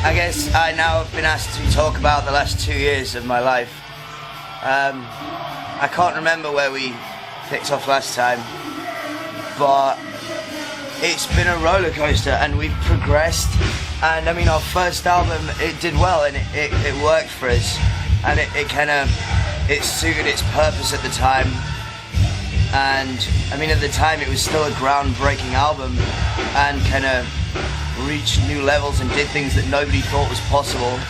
I guess I now have been asked to talk about the last 2 years of my life. I can't remember where we picked off last time, but it's been a roller coaster and we've progressed. And I mean, our first album, it did well and it worked for us, and it suited its purpose at the time. And I mean, at the time it was still a groundbreaking album and kind of reached new levels and did things that nobody thought was possible.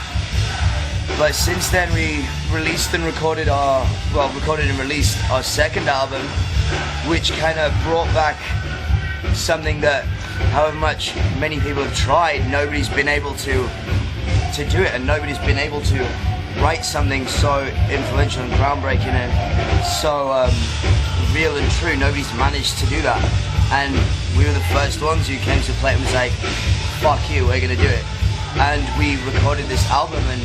But since then we released and recorded and released our second album, which kind of brought back something that, however much many people have tried, nobody's been able to do it, and nobody's been able to write something so influential and groundbreaking and so real and true. Nobody's managed to do that, and we were the first ones who came to play and was like, fuck you, we're gonna do it. And we recorded this album and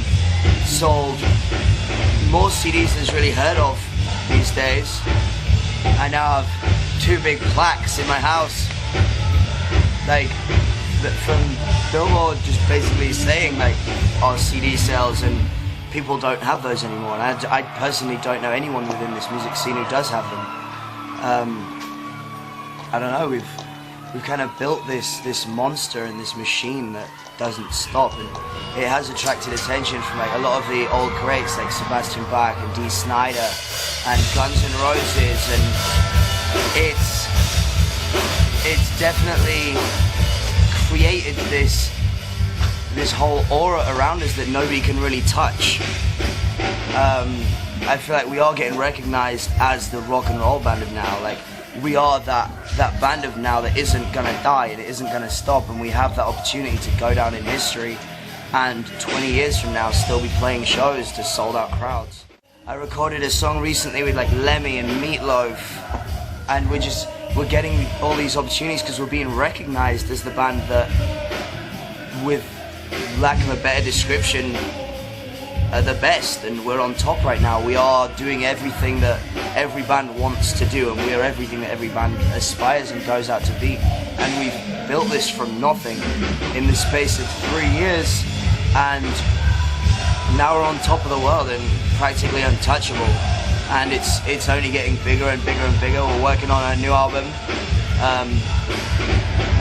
sold more CDs than is really heard of these days. I now have 2 big plaques in my house, like from Billboard, just basically saying like our CD sales, and people don't have those anymore. And I personally don't know anyone within this music scene who does have them. I don't know, we've kind of built this monster and this machine that doesn't stop, and it has attracted attention from like a lot of the old greats like Sebastian Bach and Dee Snider and Guns N' Roses, and it's definitely created this whole aura around us that nobody can really touch. I feel like we are getting recognized as the rock and roll band of now. Like, we are that band of now that isn't gonna die and it isn't gonna stop, and we have that opportunity to go down in history and 20 years from now still be playing shows to sold out crowds. I recorded a song recently with like Lemmy and Meatloaf, and we're getting all these opportunities because we're being recognized as the band that, with lack of a better description, are the best, and we're on top right now. We are doing everything that every band wants to do, and we are everything that every band aspires and goes out to be. And we've built this from nothing in the space of 3 years, and now we're on top of the world and practically untouchable. And it's only getting bigger and bigger and bigger. We're working on a new album,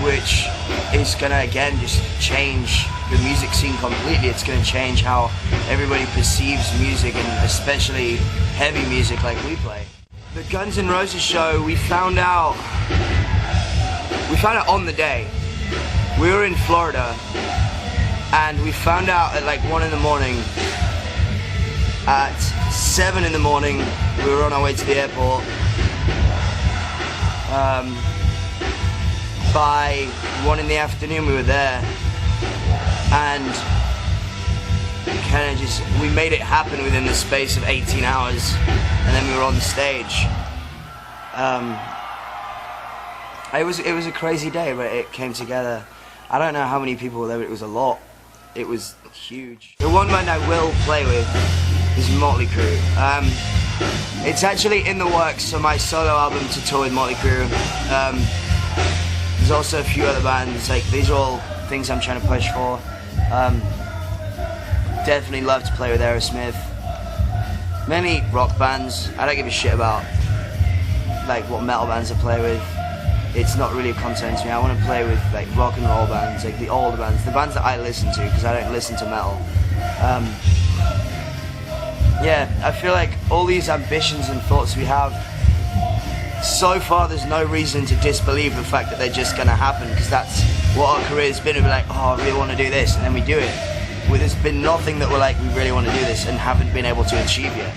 which is gonna again just change the music scene completely. It's gonna change how everybody perceives music, and especially heavy music like we play. The Guns N' Roses show, we found out on the day. We were in Florida, and we found out at like 1 in the morning. At 7 in the morning, we were on our way to the airport. By 1 in the afternoon, we were there, and we made it happen within the space of 18 hours, and then we were on stage. It was a crazy day, but it came together. I don't know how many people were there, but it was a lot. It was huge. The one band I will play with is Motley Crue. It's actually in the works for my solo album to tour with Motley Crue. There's also a few other bands. Like, these are all things I'm trying to push for. Definitely love to play with Aerosmith. Many rock bands. I don't give a shit about like what metal bands I play with. It's not really a concern to me. I want to play with like rock and roll bands, like the older bands, the bands that I listen to, because I don't listen to metal. Yeah, I feel like all these ambitions and thoughts we have, so far there's no reason to disbelieve the fact that they're just going to happen, because that's what our career's been. We're like, oh, I really want to do this, and then we do it. There's been nothing that we're like, we really want to do this and haven't been able to achieve yet.